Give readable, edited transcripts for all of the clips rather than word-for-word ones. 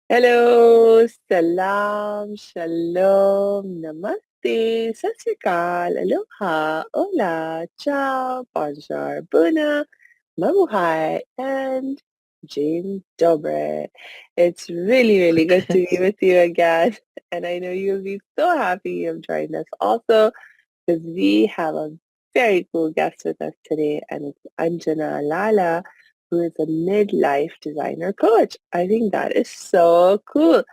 Hello, salam, shalom, namaste, sat sri akal, aloha, hola, ciao, bonjour, buna, mabuhay, and Jane Dobre. It's really, really good to be with you again. And I know you'll be so happy you've joined us also because we have a very cool guest with us today, and it's Anjana Lala, who is a midlife designer coach. I think that is so cool.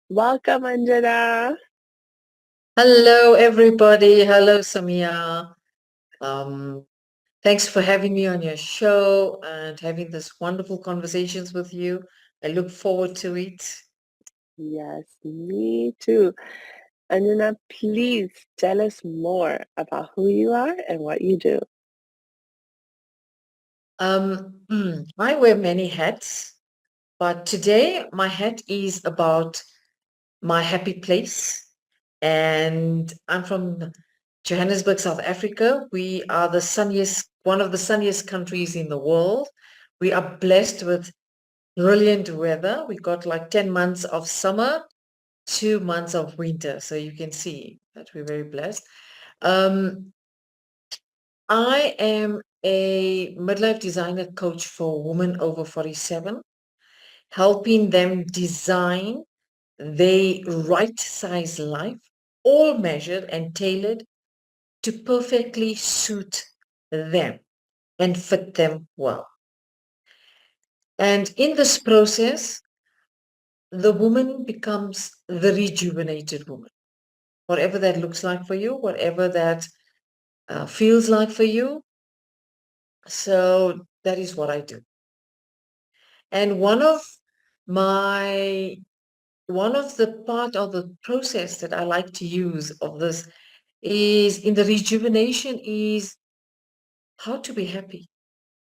Welcome, Anjana. Hello, everybody. Hello, Samia. Um, Thanks for having me on your show and having this wonderful conversations with you. I look forward to it. Yes, me too. Anjana, please tell us more about who you are and what you do. I wear many hats, but today my hat is about my happy place. And I'm from Johannesburg, South Africa. We are the sunniest, one of the sunniest countries in the world. We are blessed with brilliant weather. We got like 10 months of summer, 2 months of winter. So you can see that we're very blessed. Um, I am a midlife designer coach for women over 47, helping them design their right size life, all measured and tailored to perfectly suit them and fit them well. And in this process, the woman becomes the rejuvenated woman, whatever that looks like for you, whatever that feels like for you. So that is what I do. And my one of the part of the process that I like to use of this is in the rejuvenation is how to be happy,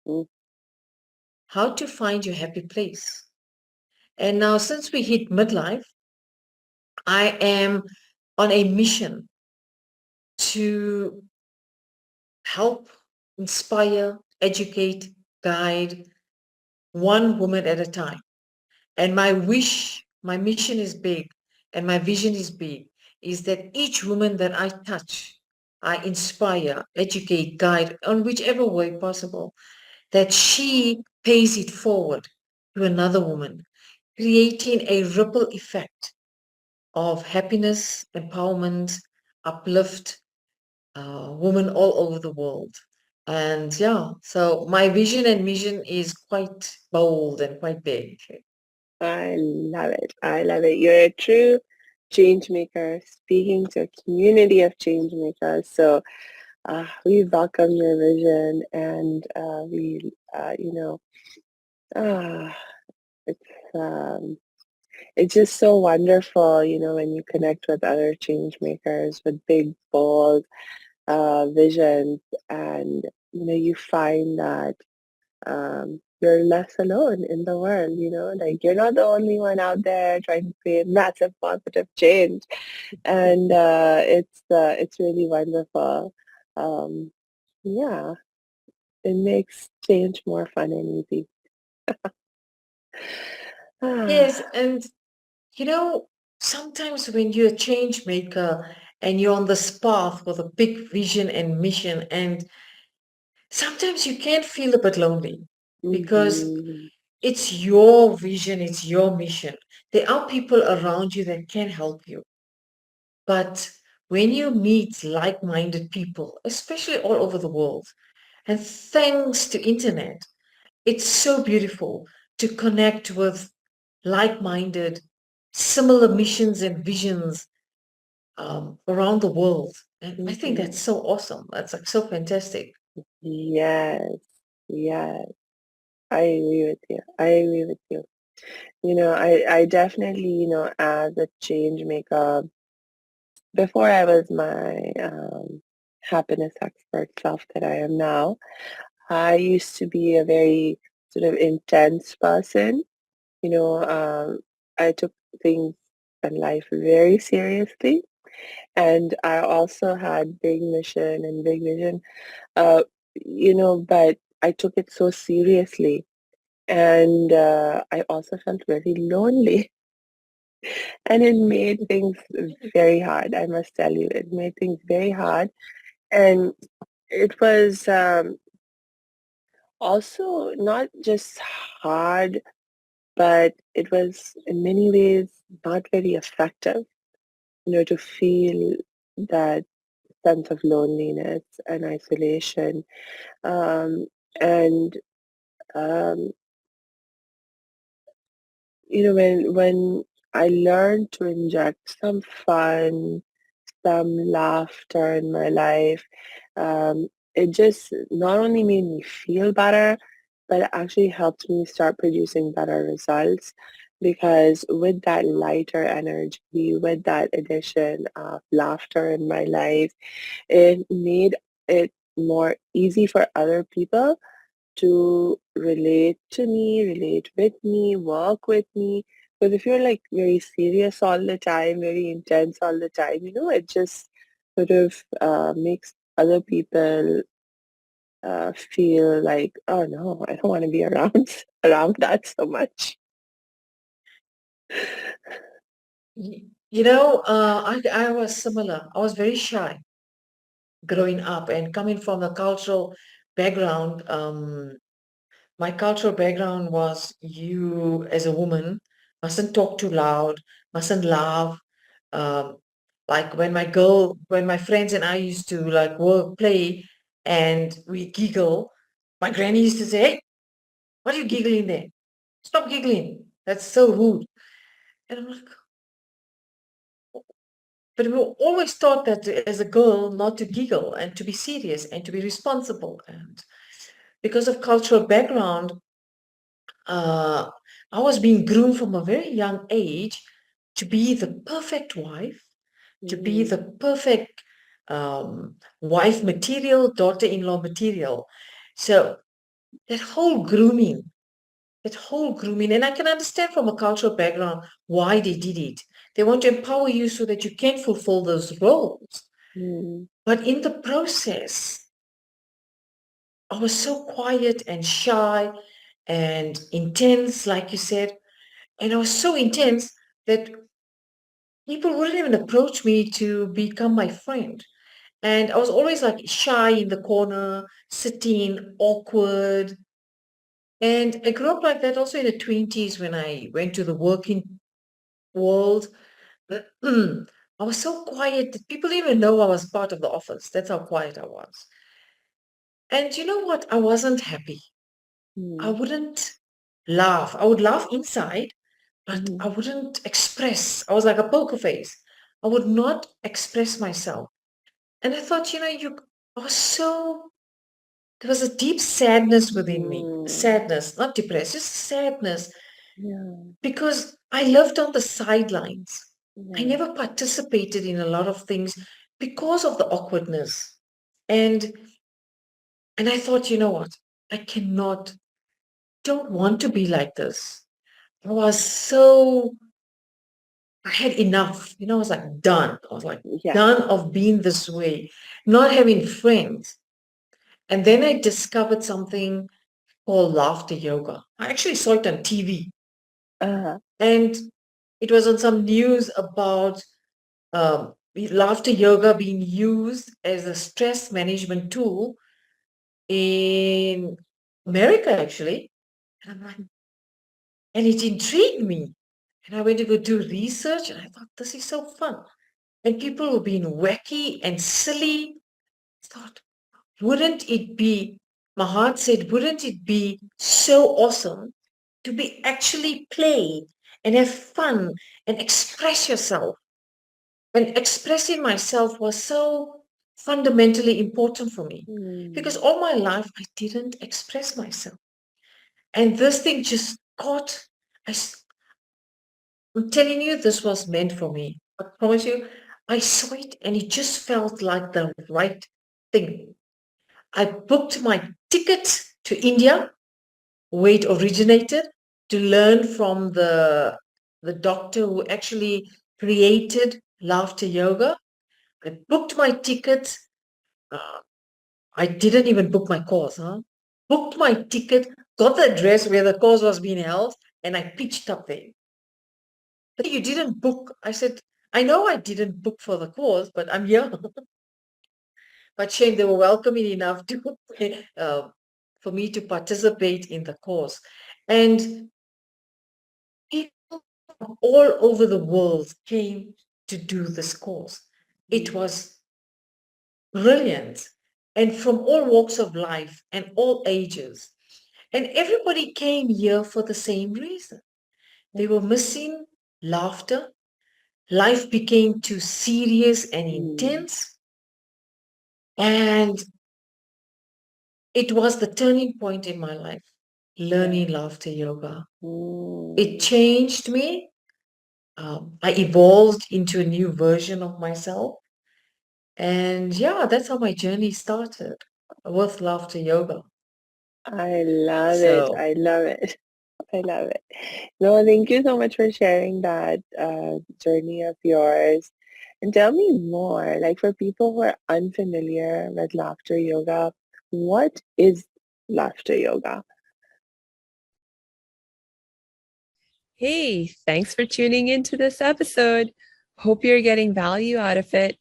Mm. how to find your happy place. And now since we hit midlife, I am on a mission to help, inspire, educate, guide one woman at a time. And my mission is big, and my vision is big, is that each woman that I touch, I inspire, educate, guide on whichever way possible, that she pays it forward to another woman, creating a ripple effect of happiness, empowerment, uplift, women all over the world. And yeah, so my vision and mission is quite bold and quite big. I love it. I love it. You're a true change maker speaking to a community of change makers. So we welcome your vision and uh, it's um, it's just so wonderful, when you connect with other change makers with big, bold visions, and you find that you're less alone in the world. Like you're not the only one out there trying to create massive positive change, and it's really wonderful. Um, yeah, it makes change more fun and easy. Yes, Ah, and you know, sometimes when you're a change maker and you're on this path with a big vision and mission, and sometimes you can feel a bit lonely because mhm, it's your vision, it's your mission. There are people around you that can help you. But when you meet like-minded people, especially all over the world, and thanks to internet, it's so beautiful to connect with like-minded, similar missions and visions around the world. And I think that's mhm. so awesome. That's like so fantastic. Yes, yes, I agree with you. I agree with you. I definitely, as a change maker, before I was my happiness expert self that I am now, I used to be a very sort of intense person. You know, um, I took things in life very seriously, and I also had big mission and big vision. But I took it so seriously, and I also felt very lonely. And it made things very hard, I must tell you. It made things very hard. And it was also not just hard, but it was in many ways not very effective, to feel that sense of loneliness and isolation. Um, and um, when I learned to inject some fun, some laughter in my life, it just not only made me feel better, but it actually helped me start producing better results. Because with that lighter energy, with that addition of laughter in my life, it made it more easy for other people to relate to me, relate with me, work with me. Because if you're like very serious all the time, very intense all the time, it just sort of makes other people feel like, oh no, I don't want to be around around that so much. I was similar. I was very shy growing up and coming from a cultural background. My cultural background was you as a woman mustn't talk too loud, mustn't laugh. Um, like when my friends and I used to like work, play, and we giggle, my granny used to say, "Hey, what are you giggling there? Stop giggling. That's so rude." And I'm like, but we were always taught that as a girl not to giggle and to be serious and to be responsible. And because of cultural background, uh, I was being groomed from a very young age to be the perfect wife, to be Mm, the perfect wife material, daughter-in-law material. So that whole grooming, and I can understand from a cultural background why they did it. They want to empower you so that you can fulfill those roles. mm, But in the process, I was so quiet and shy and intense, like you said. And I was so intense that people wouldn't even approach me to become my friend. And I was always like shy in the corner, sitting, awkward. And I grew up like that also in the 20s when I went to the working world. I was so quiet that people didn't even know I was part of the office. That's how quiet I was. And you know what? I wasn't happy. I mm, wouldn't laugh. I would laugh inside, but mm, I wouldn't express. I was like a poker face. I would not express myself. And I thought, I was so, there was a deep sadness within me. mm. Sadness, not depressed, just sadness, Yeah, because I lived on the sidelines. I yeah. never participated in a lot of things because of the awkwardness. And and I thought, you know what? I cannot, don't want to be like this. I was so, I had enough. I was like done. I was like Yeah. done of being this way, not having friends. And then I discovered something called laughter yoga. I actually saw it on TV, Uh, and it was on some news about laughter yoga being used as a stress management tool in America, actually. And I'm like, and it intrigued me. And I went to go do research, and I thought, this is so fun. And people were being wacky and silly. I thought, wouldn't it be, my heart said, wouldn't it be so awesome to be actually play and have fun and express yourself? And expressing myself was so fundamentally important for me because mm, all my life I didn't express myself. And this thing just caught, I, s- I'm telling you, this was meant for me. I promise you, I saw it and it just felt like the right thing. I booked my ticket to India, where it originated, to learn from the doctor who actually created laughter yoga. I booked my ticket. Uh, I didn't even book my course, huh? Booked my ticket, got the address where the course was being held, and I pitched up there. But you didn't book. I said, I know I didn't book for the course, but I'm here. But shame, they were welcoming enough to uh, for me to participate in the course. And people from all over the world came to do this course. It Mm, was brilliant, and from all walks of life and all ages. And everybody came here for the same reason. They were missing laughter. Life became too serious and mm, intense. And it was the turning point in my life, yeah. learning laughter yoga. It Mm. changed me. I evolved into a new version of myself. And yeah, that's how my journey started with laughter yoga. I love it. So I love it. I love it. No, thank you so much for sharing that journey of yours. And tell me more, like for people who are unfamiliar with laughter yoga, what is laughter yoga? Hey, thanks for tuning into this episode. Hope you're getting value out of it.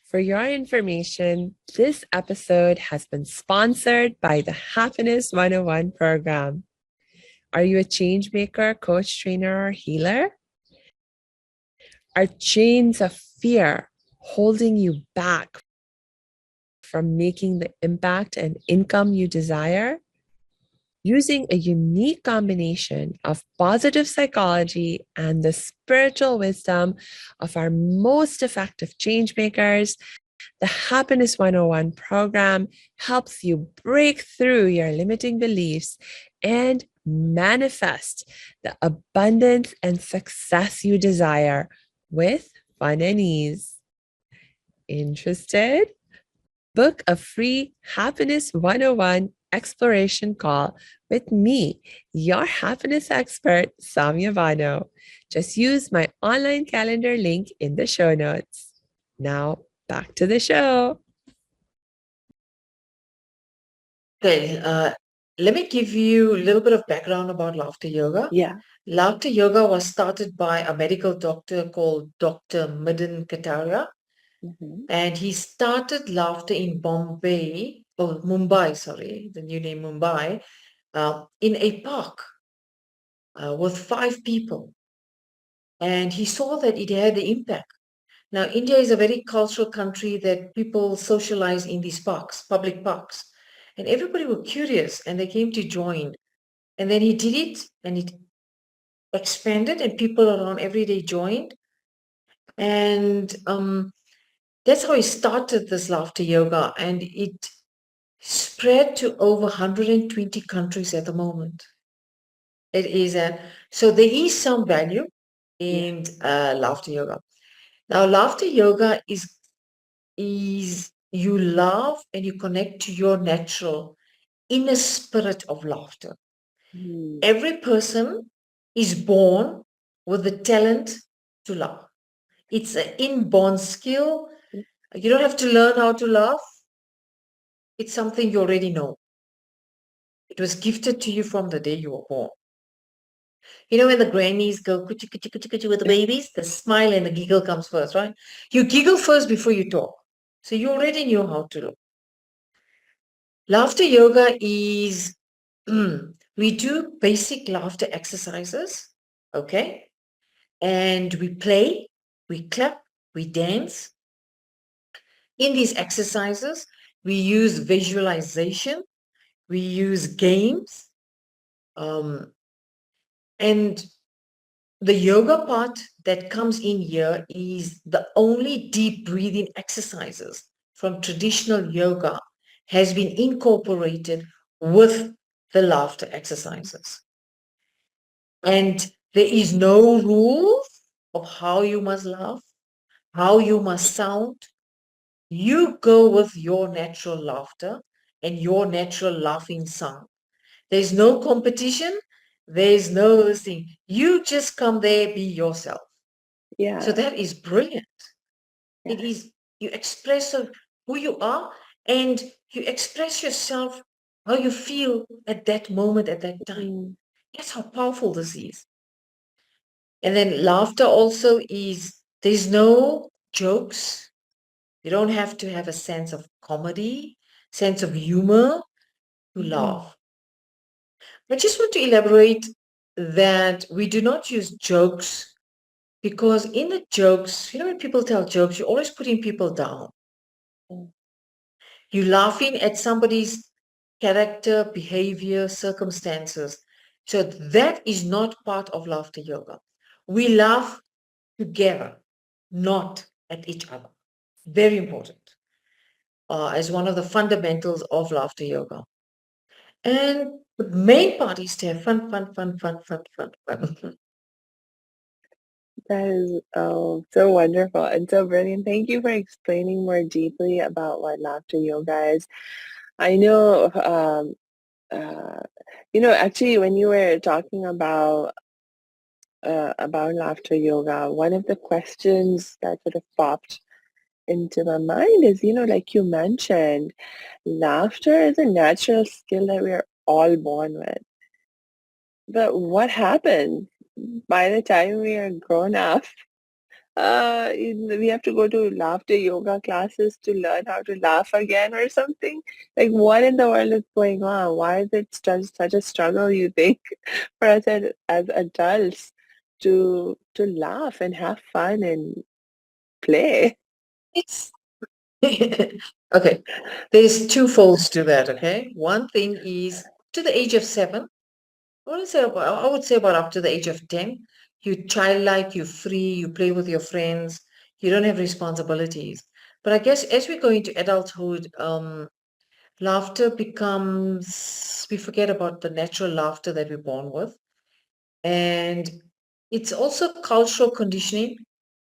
For your information, this episode has been sponsored by the Happiness 101 program. Are you a change maker, coach, trainer, or healer? Are chains of fear holding you back from making the impact and income you desire? Using a unique combination of positive psychology and the spiritual wisdom of our most effective change makers, the Happiness 101 program helps you break through your limiting beliefs and manifest the abundance and success you desire with fun and ease. Interested? Book a free Happiness 101 exploration call with me, your happiness expert, Samia Bano. Just use my online calendar link in the show notes. Now, back to the show. okay, let me give you a little bit of background about laughter yoga. Yeah. Laughter yoga was started by a medical doctor called Dr. Midden Kataria, Mm-hmm. and he started laughter in Mumbai, sorry, the new name Mumbai, in a park with 5 people. And he saw that it had the impact. Now, India is a very cultural country that people socialize in these parks, public parks. And everybody were curious and they came to join. And then he did it and it expanded and people around every day joined. And that's how he started this laughter yoga. And it spread to over 120 countries at the moment. It is so there is some value Yeah. in laughter yoga. Now, laughter yoga is you laugh and you connect to your natural inner spirit of laughter. Mm. Every person is born with the talent to laugh. It's an inborn skill. You don't have to learn how to laugh. It's something you already know. It was gifted to you from the day you were born. You know when the grannies go kuchi kuchi kuchi kuchi with the babies, the smile and the giggle comes first, right? You giggle first before you talk. So you already knew how to look. Laughter yoga is we do basic laughter exercises, okay? And we play, we clap, we dance. In these exercises, we use visualization, we use games, um, and the yoga part that comes in here is the only deep breathing exercises from traditional yoga has been incorporated with the laughter exercises. And there is no rules of how you must laugh, how you must sound. You go with your natural laughter and your natural laughing sound. There's no competition. There's no this thing. You just come there, be yourself. So Yeah. that is brilliant. It Yes. is, you express who you are and you express yourself how you feel at that moment, at that time. Mm. That's how powerful this is. And then laughter also is, there's no jokes. You don't have to have a sense of comedy, sense of humor to Mm, laugh. I just want to elaborate that we do not use jokes because in the jokes, when people tell jokes, you're always putting people down. mm, You're laughing at somebody's character, behavior, circumstances. So that is not part of laughter yoga. We laugh together, not at each other. Very important, as one of the fundamentals of laughter yoga. And the main part is to have fun, fun, fun, fun, fun, fun, fun. that is so wonderful and so brilliant. Thank you for explaining more deeply about what laughter yoga is. I know, actually, when you were talking about laughter yoga, one of the questions that sort of popped into my mind is, like you mentioned, laughter is a natural skill that we are all born with. But what happens by the time we are grown up? We have to go to laughter yoga classes to learn how to laugh again or something. Like, what in the world is going on? Why is it such a struggle, you think, for us as adults to laugh and have fun and play? It's okay. There's two folds to that, okay? One thing is to the age of 7, I would say about up to the age of 10, you childlike, you're free, you play with your friends, you don't have responsibilities. But I guess as we go into adulthood, laughter becomes, we forget about the natural laughter that we're born with. And it's also cultural conditioning,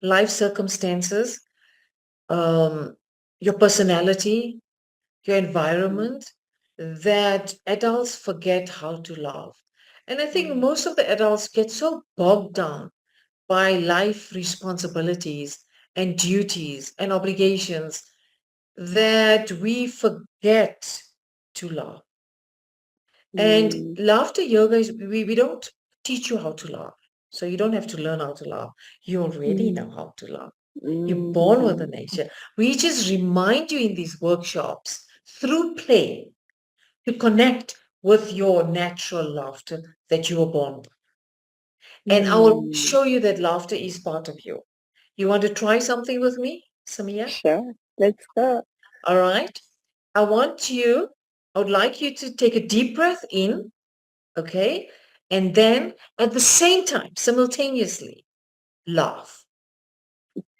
life circumstances, um, your personality, your Mm, environment, that adults forget how to laugh. And I think mm, most of the adults get so bogged down by life responsibilities and duties and obligations that we forget to laugh. And mm, laughter yoga is, we don't teach you how to laugh. So you don't have to learn how to laugh. You already know mm, how to laugh. You're born with the mhm. nature. We just remind you in these workshops through play to connect with your natural laughter that you were born with. And I will Mm, show you that laughter is part of you. You want to try something with me, Samia? sure. Let's go. All right. I would like you to take a deep breath in, okay? And then at the same time, simultaneously, laugh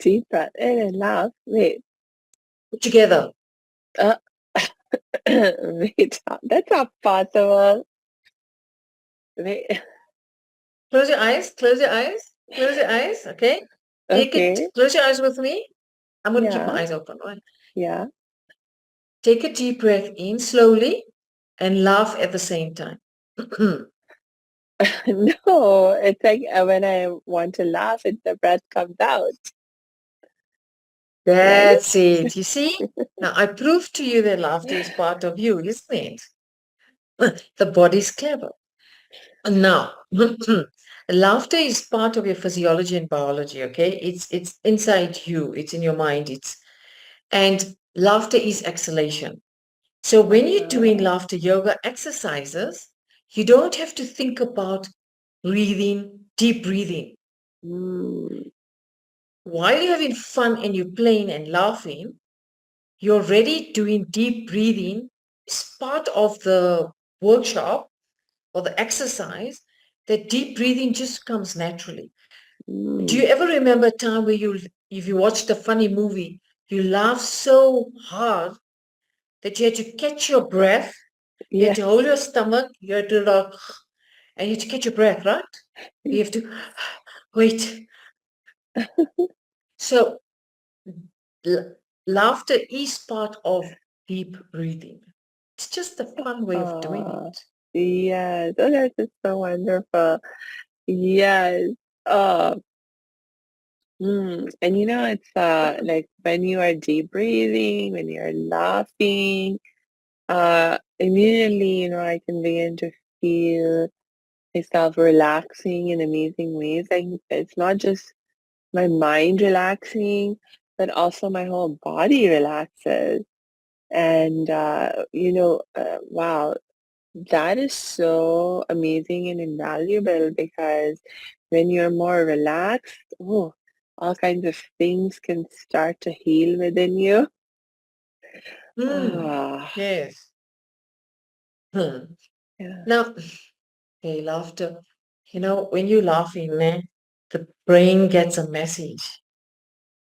Deep breath in and laugh. Wait. together. Uh, wait. That's not possible. Wait. Close your eyes, close your eyes, close your eyes, okay? Okay. Close your eyes with me. I'm going to keep my Yeah. eyes open, right? Yeah. Take a deep breath in slowly and laugh at the same time. No, it's like when I want to laugh, the breath comes out, right? That's it. You see? Now I proved to you that laughter is part of you, isn't it? The body's clever. Now, laughter is part of your physiology and biology, okay? It's inside you, it's in your mind, and laughter is exhalation. So when you're doing Uh-huh. laughter yoga exercises, you don't have to think about breathing, deep breathing. Mm, While you're having fun and you're playing and laughing, you're already doing deep breathing. It's part of the workshop or the exercise that deep breathing just comes naturally. Do mm. you ever remember a time where if you watched a funny movie, you laughed so hard that you had to catch your breath, you had Yes. to hold your stomach, you had to like, and you had to catch your breath, right? You have to wait. So laughter is part of deep breathing. It's just a fun way of doing Ah, it. yes. Oh, that's just so wonderful. Yes. Oh, and it's like when you are deep breathing, when you're laughing, immediately, I can begin to feel myself relaxing in amazing ways. Like it's not just my mind relaxing, but also my whole body relaxes. And wow, that is so amazing and invaluable because when you're more relaxed, oh, all kinds of things can start to heal within you. Mm, Ah, yes. Hmm. yeah, Now, hey, laughter. When you're laughing, the brain gets a message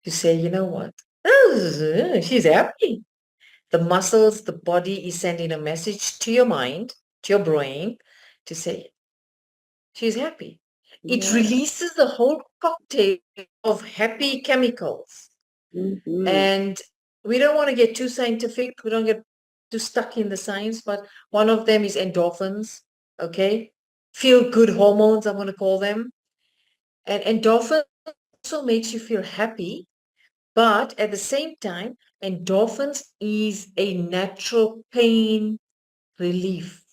to say, you know what? She's happy. The muscles, the body is sending a message to your mind, to your brain, to say, she's happy. It yeah, releases the whole cocktail of happy chemicals. mm-hmm, And we don't want to get too scientific. We don't get too stuck in the science, but one of them is endorphins, okay? Feel good hormones, I'm going to call them. And endorphin also makes you feel happy, but at the same time, endorphins is a natural pain relief.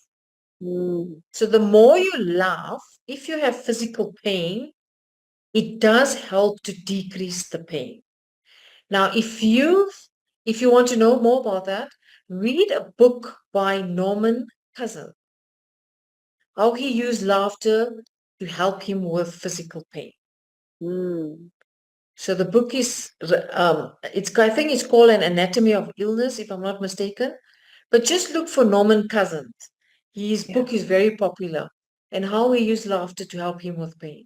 mm, So the more you laugh, if you have physical pain, it does help to decrease the pain. Now, if you want to know more about that, read a book by Norman Cousin, how he used laughter to help him with physical pain. mm, So the book is, I think it's called An Anatomy of Illness, if I'm not mistaken. But just look for Norman Cousins. His yeah, book is very popular, and how he used laughter to help him with pain.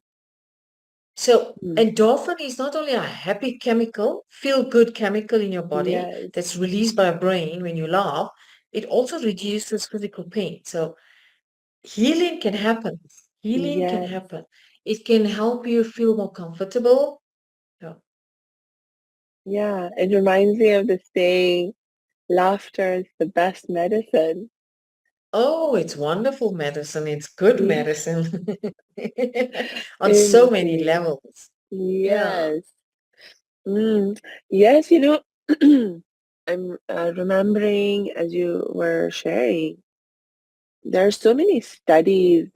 So mm, endorphin is not only a happy chemical, feel good chemical in your body yes, that's released by your brain when you laugh, it also reduces physical pain. So healing can happen. Healing can yes, happen. It can help you feel more comfortable. Yeah. yeah. It reminds me of the saying, laughter is the best medicine. Oh, it's wonderful medicine. It's good Yeah, medicine on so many indeed. levels. Yeah. Yes. Mm. Yes, I'm remembering as you were sharing, there are so many studies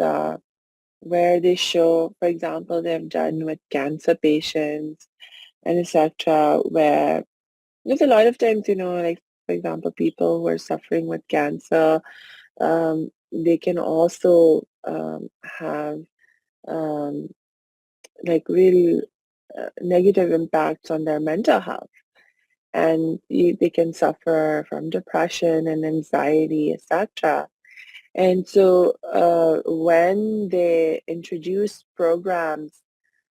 where they show, for example, they've done with cancer patients and etc., where there's a lot of times, like, for example, people who are suffering with cancer, they can also have um, like real negative impacts on their mental health. And they can suffer from depression and anxiety, etc. And so when they introduce programs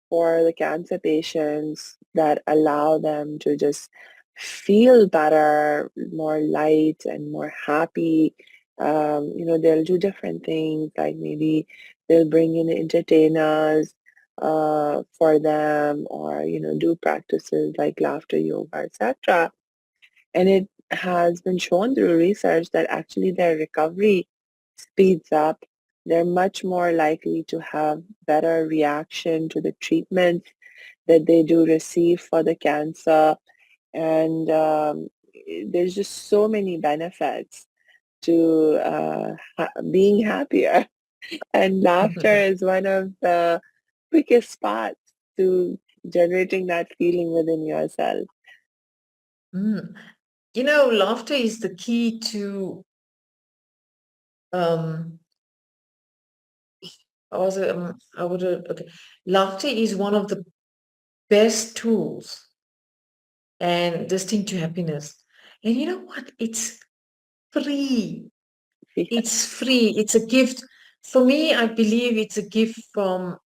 for the cancer patients that allow them to just feel better, more light and more happy, they'll do different things like maybe they'll bring in entertainers for them or, do practices like laughter yoga, etc. And it has been shown through research that actually their recovery speeds up. They're much more likely to have better reaction to the treatment that they do receive for the cancer. And there's just so many benefits to being happier. And laughter is one of the quickest spots to generating that feeling within yourself. Mm. Laughter is the key to um I would okay. Laughter is one of the best tools and destined to happiness. And you know what? It's free. Yeah. It's free. It's a gift. For me, I believe it's a gift from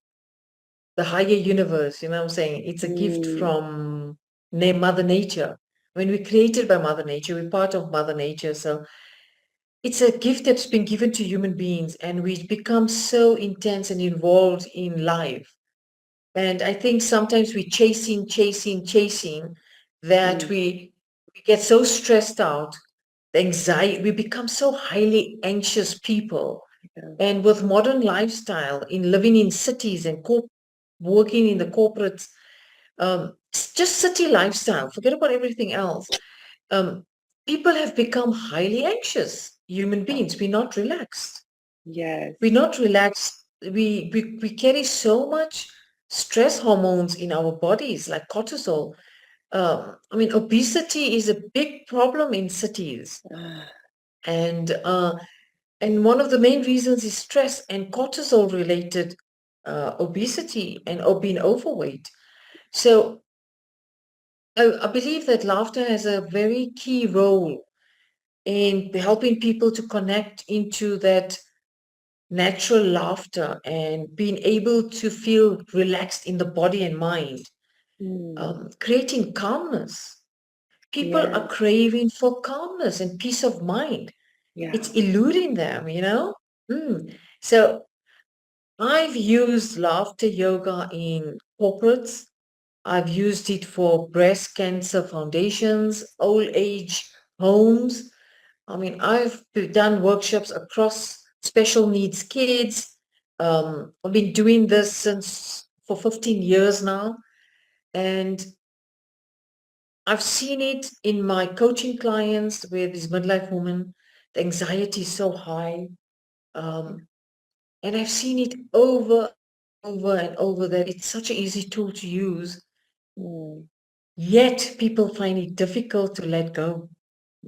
the higher universe. You know what I'm saying? It's a gift Mm, from Mother Nature. When we're created by Mother Nature, we're part of Mother Nature. So it's a gift that's been given to human beings, and we become so intense and involved in life. And I think sometimes we chasing, that mm, we get so stressed out, the anxiety, we become so highly anxious people. yeah. And with modern lifestyle, in living in cities and working in the corporate, just city lifestyle, forget about everything else. Um, People have become highly anxious. Human beings, we're not relaxed. Yes. We're not relaxed we carry so much stress hormones in our bodies, like cortisol. I mean, obesity is a big problem in cities, Ah, and one of the main reasons is stress and cortisol related obesity and being overweight. So I believe that laughter has a very key role in helping people to connect into that natural laughter and being able to feel relaxed in the body and mind, mm, creating calmness. People are yes, craving for calmness and peace of mind. yeah. It's eluding them, you know? So I've used laughter yoga in corporates. I've used it for breast cancer foundations, old age homes. I mean, I've done workshops across special needs kids. I've been doing this since for 15 years now, and I've seen it in my coaching clients with these midlife women. The anxiety is so high, um, and I've seen it over and over that it's such an easy tool to use. Mm, Yet people find it difficult to let go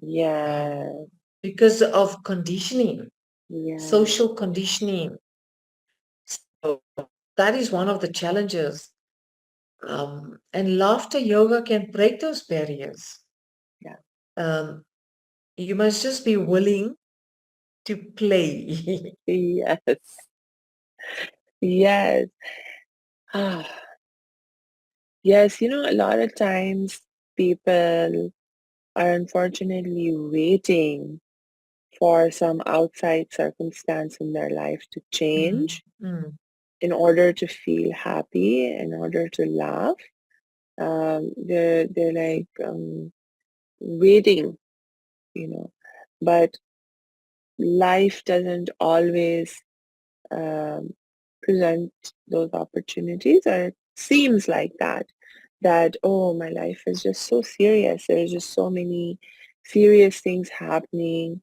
yes, because of conditioning, yes, social conditioning. So that is one of the challenges. And laughter yoga can break those barriers. yeah, Um, you must just be willing to play. yes, yes. Ah, yes, a lot of times people are unfortunately waiting for some outside circumstance in their life to Mm, change mm, in order to feel happy, in order to laugh. They're like waiting, you know, but life doesn't always um, present those opportunities, or it seems like that, oh, my life is just so serious. There's just so many serious things happening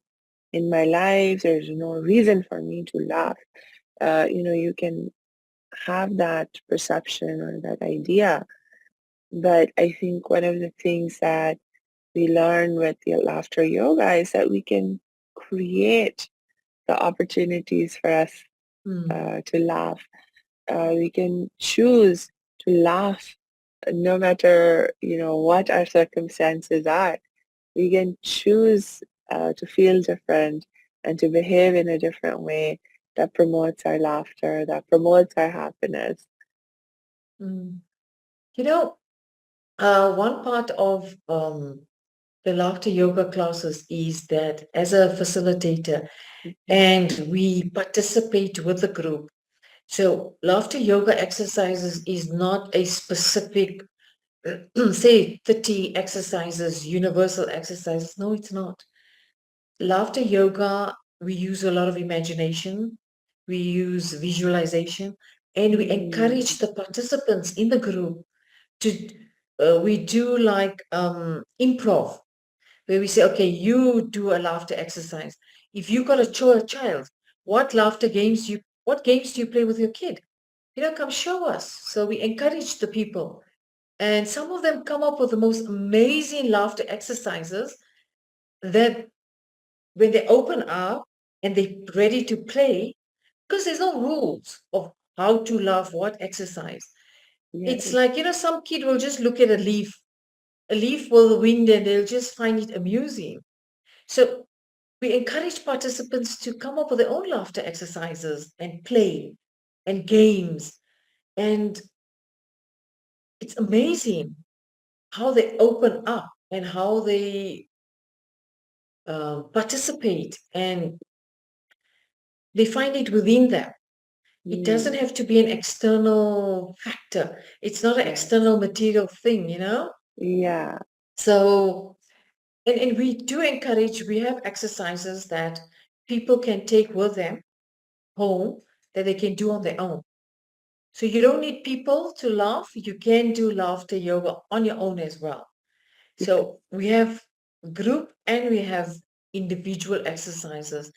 in my life. There's no reason for me to laugh. You can have that perception or that idea. But I think one of the things that we learn with the laughter yoga is that we can create the opportunities for us mm, to laugh. We can choose to laugh no matter, what our circumstances are. We can choose to feel different and to behave in a different way that promotes our laughter, that promotes our happiness. mm. You know, one part of the laughter yoga classes is that as a facilitator, Mhm. and we participate with the group. So, laughter yoga exercises is not a specific, say, 30 exercises, universal exercises. No, it's not. Laughter yoga, we use a lot of imagination, we use visualization, and we encourage Mm, the participants in the group to, we do like improv, where we say, okay, you do a laughter exercise. If you got a child, what games do you play with your kid? Come show us. So we encourage the people. And some of them come up with the most amazing laughter exercises that when they open up and they're ready to play, because there's no rules of how to laugh, what exercise. It's yes, like, some kid will just look at a leaf will the wind, and they'll just find it amusing. So we encourage participants to come up with their own laughter exercises and play and games. And it's amazing how they open up and how they participate, and they find it within them. It doesn't mm, have to be an external factor. It's not an yes, external material thing. yeah, So, and we do encourage, we have exercises that people can take with them home that they can do on their own. So you don't need people to laugh. You can do laughter yoga on your own as well. So we have group and we have individual exercises.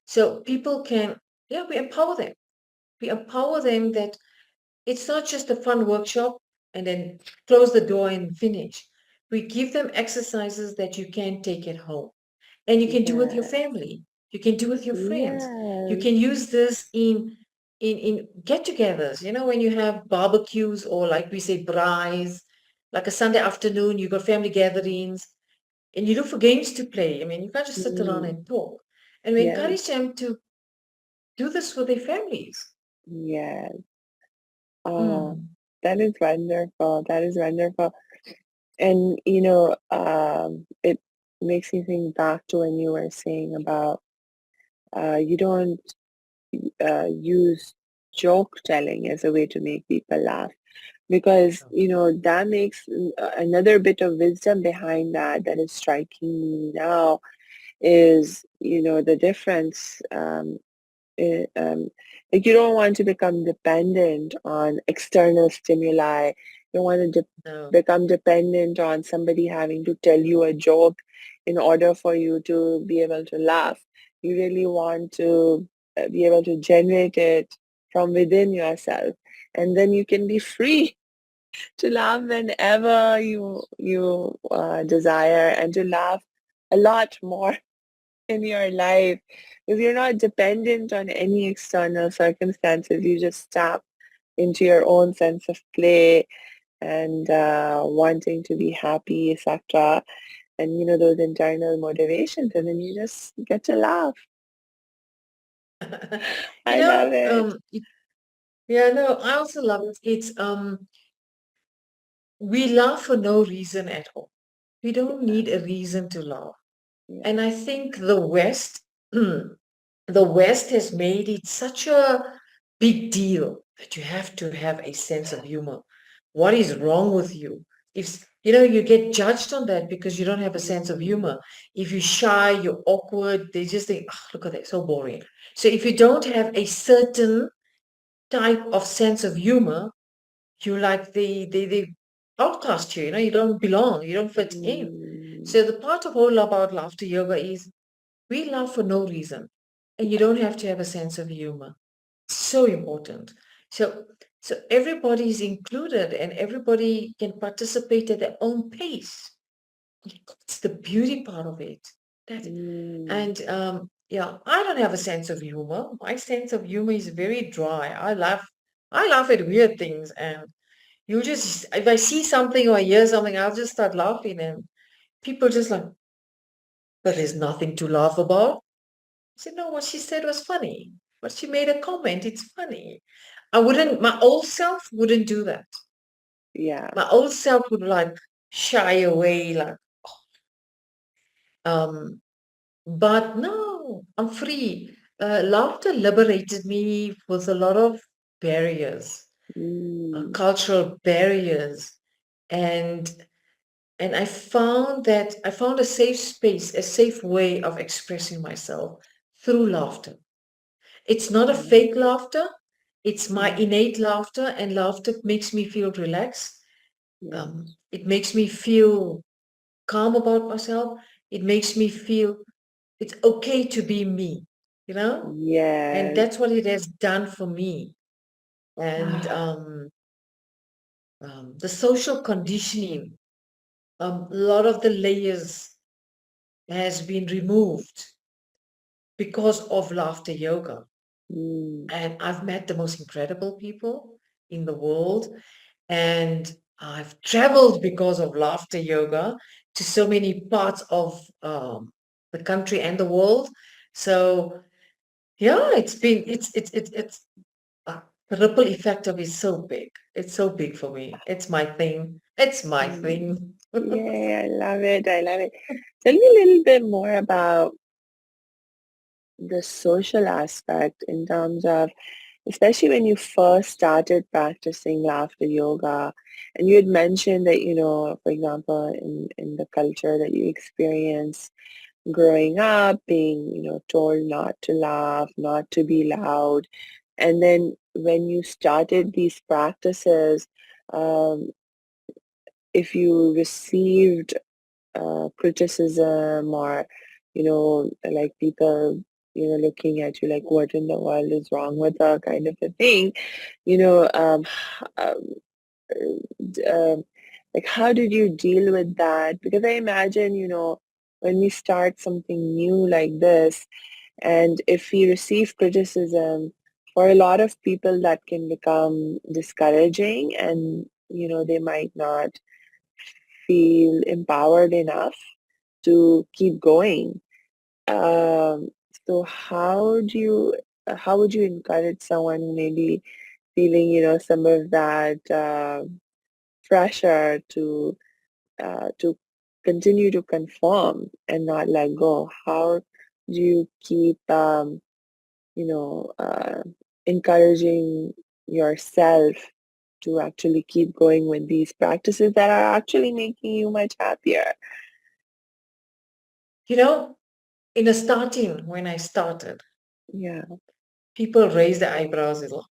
So people can, yeah, we empower them. We empower them that it's not just a fun workshop and then close the door and finish. We give them exercises that you can take at home and you can do with your Yeah. family. You can do with your friends. You Yes. can use this in get-togethers. You know, when you have barbecues or like we say braais, like a Sunday afternoon, you got family gatherings and you look for games to play. I mean, you can't just sit around Mm. and talk. And we Yes. encourage them to do this with their families. Yes. Oh, Mm. that is wonderful. That is wonderful. And it makes me think back to when you were saying about you don't use joke telling as a way to make people laugh, because that makes another bit of wisdom behind that is striking me now is the difference. It, like you don't want to become dependent on external stimuli. You don't want to No. become dependent on somebody having to tell you a joke in order for you to be able to laugh. You really want to be able to generate it from within yourself, and then you can be free to laugh whenever you desire, and to laugh a lot more in your life, because you're not dependent on any external circumstances. You just tap into your own sense of play and wanting to be happy, etc. And those internal motivations, and then you just get to laugh. You I love know, it. yeah, no, I also love it. It's we laugh for no reason at all. We don't need a reason to laugh. Yeah. And I think the West, the West has made it such a big deal that you have to have a sense of humor. What is wrong with you? If you get judged on that because you don't have a sense of Mm, humor. If you're shy, you're awkward, they just think, oh, look at that, so boring. So if you don't have a certain type of sense of humor, you like they outcast you, you don't belong, you don't fit in. mm, So the part of all about laughter yoga is we laugh for no reason, and you don't have to have a sense of humor. So important. So everybody is included and everybody can participate at their own pace. It's the beauty part of it. That mm. and yeah, I don't have a sense of humor. My sense of humor is very dry. I laugh at weird things, and you just, if I see something or I hear something, I'll just start laughing, and people just like, but there's nothing to laugh about. I said, no, what she said was funny. But she made a comment, it's funny. My old self wouldn't do that. Yeah. My old self would like shy away, like, um, but no, I'm free. Laughter liberated me with a lot of barriers, Mm, cultural barriers, and I found a safe space, a safe way of expressing myself through laughter. It's not a yeah. fake laughter. It's my Mm, innate laughter, and laughter makes me feel relaxed. yes. It makes me feel calm about myself. It makes me feel it's okay to be me, you know? And Yes. that's what it has done for me. And the social conditioning, a lot of the layers has been removed because of laughter yoga. Mm, And I've met the most incredible people in the world. And I've traveled because of laughter yoga to so many parts of the country and the world. So yeah, uh, the ripple effect of it is so big. It's so big for me. It's my thing. It's my mm. thing. Yay, I love it. I love it. Tell me a little bit more about the social aspect in terms of, especially when you first started practicing laughter yoga, and you had mentioned that, for example, in the culture that you experience growing up, being, told not to laugh, not to be loud. And then when you started these practices, um, if you received criticism, or like people looking at you like, what in the world is wrong with her, kind of a thing. You know, um, like how did you deal with that? Because I imagine, when we start something new like this, and if we receive criticism, for a lot of people that can become discouraging, and they might not feel empowered enough to keep going. Um, so how would you encourage someone who may be feeling, some of that pressure to continue to conform and not let go? How do you keep you know, encouraging yourself to actually keep going with these practices that are actually making you much happier? You know, in the starting, when I started, Yeah. people raised their eyebrows a lot.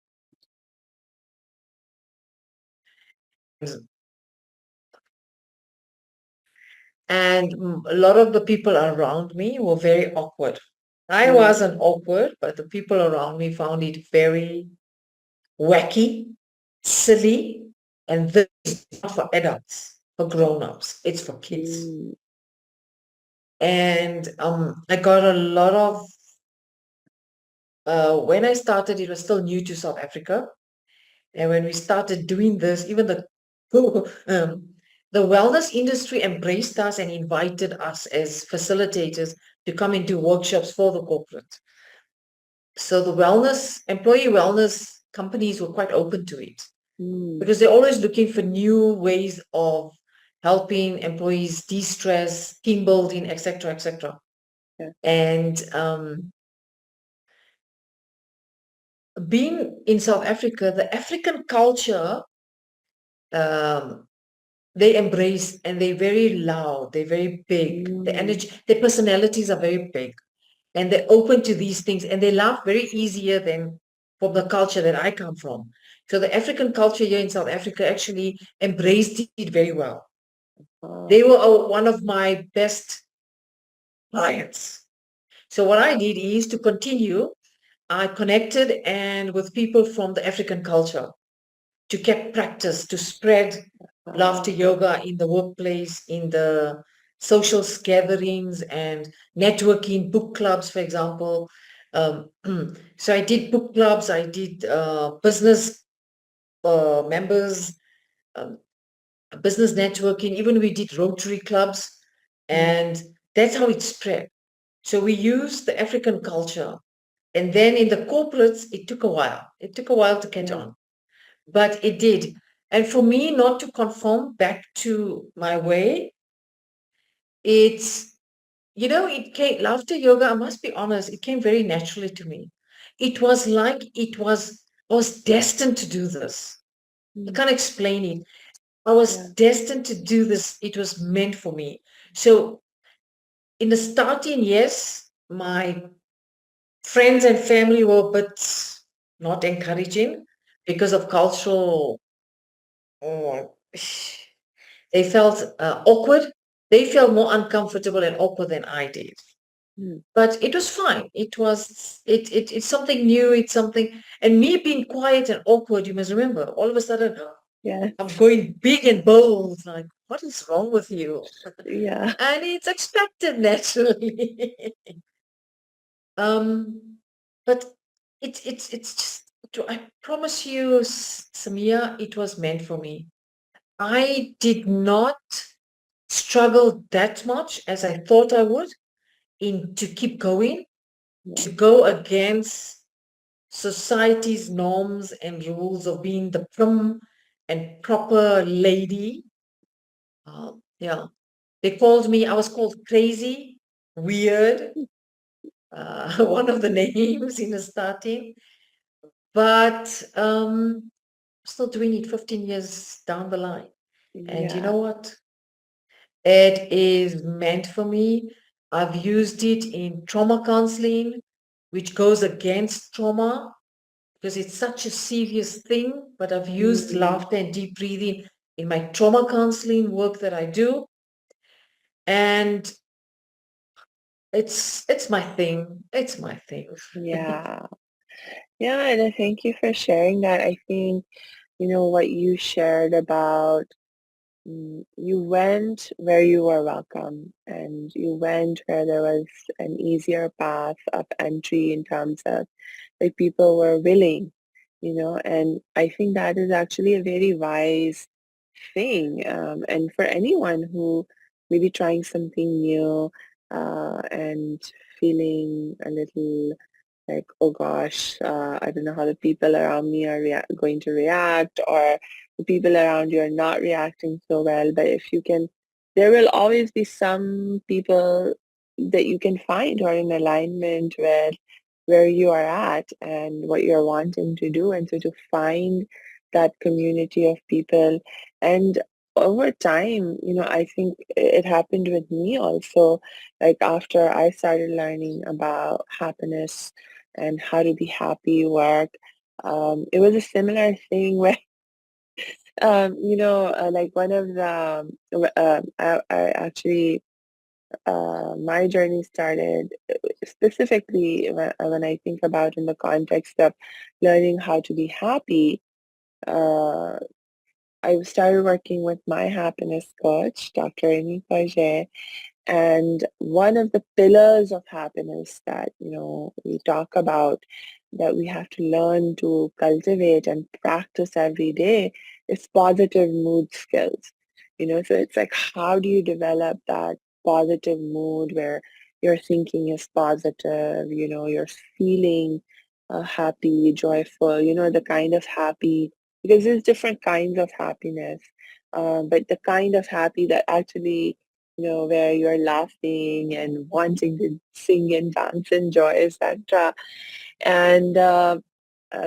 And a lot of the people around me were very awkward. I Mm, wasn't awkward, but the people around me found it very wacky, silly, and this is not for adults, for grown-ups. It's for kids. mm, And I got a lot of, when I started, it was still new to South Africa. And when we started doing this, even um, the wellness industry embraced us and invited us as facilitators to come and do workshops for the corporate. So the employee wellness companies were quite open to it mm, because they're always looking for new ways of helping employees de-stress, team building, etc., etc. yeah. And being in South Africa, the African culture, um, they embrace and they're very loud, they're very big, the Mm, energy, their personalities are very big, and they're open to these things, and they laugh very easier than from the culture that I come from. So the African culture here in South Africa actually embraced it very well. wow. They were one of my best clients. So what I did is to continue. I connected and with people from the African culture to get practice, to spread laughter Wow. yoga in the workplace, in the social gatherings and networking, book clubs, for example. Um, so I did book clubs, I did business members, um, business networking, even we did Rotary clubs, Mm, and that's how it spread. So we used the African culture. And then in the corporates, it took a while. It took a while to catch yeah. on, but it did. And for me not to conform back to my way, it's, it came, laughter yoga, I must be honest, it came very naturally to me. It was like I was destined to do this. I Mm, can't explain it. I was yeah. destined to do this. It was meant for me. So in the starting, yes, my friends and family were a bit not encouraging because of cultural, oh, they felt awkward. They felt more uncomfortable and awkward than I did. Mm, But it was fine. It's something new. It's something, and me being quiet and awkward. You must remember, all of a sudden, yes. I'm going big and bold. Like, what is wrong with you? Yeah. And it's expected naturally. um, but it's just. I promise you, Samia, it was meant for me. I did not struggle that much as I thought I would in to keep going, Yeah. to go against society's norms and rules of being the prim and proper lady. Yeah, I was called crazy, weird, one of the names in the starting, but still doing it 15 years down the line. And you Yeah. know what? It is meant for me. I've used it in trauma counseling, which goes against trauma because it's such a serious thing. But I've used Mm, laughter and deep breathing in my trauma counseling work that I do. And It's my thing. It's my thing. Yeah. Yeah, and I thank you for sharing that. I think, what you shared about you went where you were welcome and you went where there was an easier path of entry in terms of like people were willing, and I think that is actually a very wise thing. And for anyone who may be trying something new and feeling a little like, oh gosh, I don't know how the people around me are going to react, or the people around you are not reacting so well. But if you can, there will always be some people that you can find who are in alignment with where you are at and what you're wanting to do. And so to find that community of people. And over time, I think it happened with me also. Like after I started learning about happiness and how to be happy work. It was a similar thing where, like one of the, I actually, my journey started specifically when I think about in the context of learning how to be happy. Uh, I started working with my happiness coach, Dr. Amy Paget, and one of the pillars of happiness that, we talk about that we have to learn to cultivate and practice every day is positive mood skills. So it's like, how do you develop that positive mood where your thinking is positive, you're feeling happy, joyful, the kind of happy, because there's different kinds of happiness. But the kind of happy that actually where you're laughing and wanting to sing and dance and joy, etc. And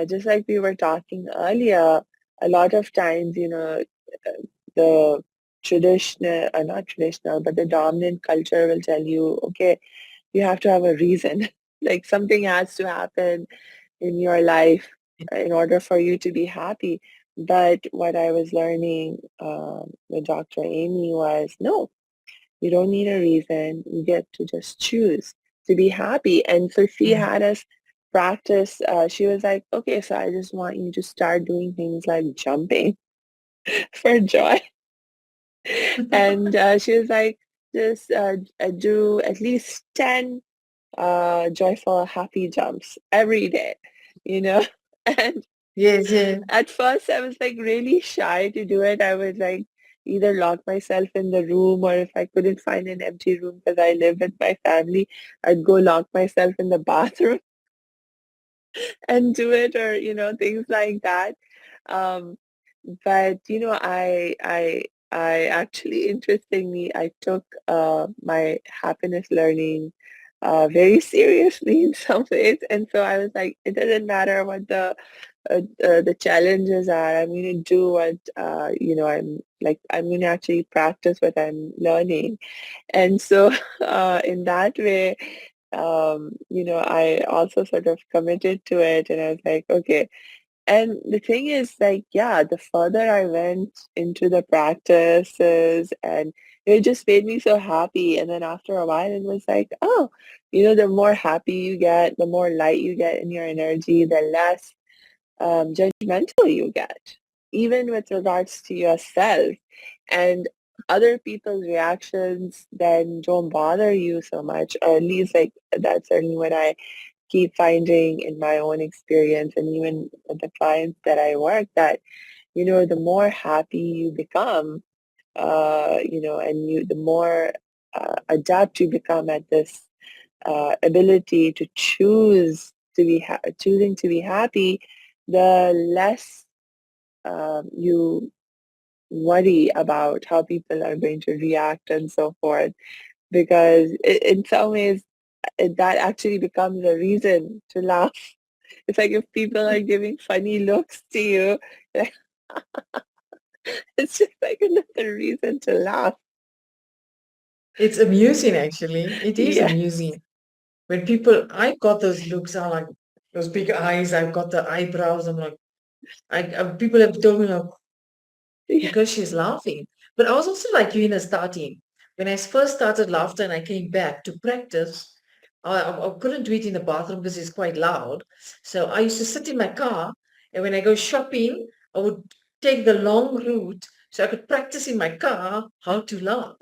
just like we were talking earlier, a lot of times, the traditional, not traditional, but the dominant culture will tell you, okay, you have to have a reason. Like something has to happen in your life in order for you to be happy. But what I was learning with Dr. Amy was, no, you don't need a reason. You get to just choose to be happy. And so she Mm. had us practice. She was like, okay, so I just want you to start doing things like jumping for joy. And she was like, just do at least 10 joyful, happy jumps every day, you know? And Yes, yes. at first, I was like really shy to do it. I would like either lock myself in the room, or if I couldn't find an empty room because I live with my family, I'd go lock myself in the bathroom and do it, or things like that. Um, but I actually, interestingly, I took my happiness learning very seriously in some ways, and so I was like, it doesn't matter what the challenges are. I'm going to do what I'm going to actually practice what I'm learning, and so in that way, I also sort of committed to it, and I was like, okay. And the thing is, like, yeah, the further I went into the practices, and it just made me so happy. And then after a while, it was like, oh, the more happy you get, the more light you get in your energy, the less judgmental you get, even with regards to yourself. And other people's reactions then don't bother you so much, or at least like that's certainly what I keep finding in my own experience, and even with the clients that I work, that the more happy you become, and the more adept you become at this ability to choosing to be happy, the less you worry about how people are going to react and so forth. Because in some ways, that actually becomes a reason to laugh. It's like if people are giving funny looks to you, it's just like another reason to laugh. It's amusing, actually. It is Yeah, amusing. When people, I've got those looks, I like those big eyes, I've got the eyebrows, I'm like, people have told me, like, yeah, because she's laughing. But I was also like you in the starting. When I first started laughter and I came back to practice, I couldn't do it in the bathroom because it's quite loud. So I used to sit in my car, and when I go shopping, I would take the long route so I could practice in my car how to laugh.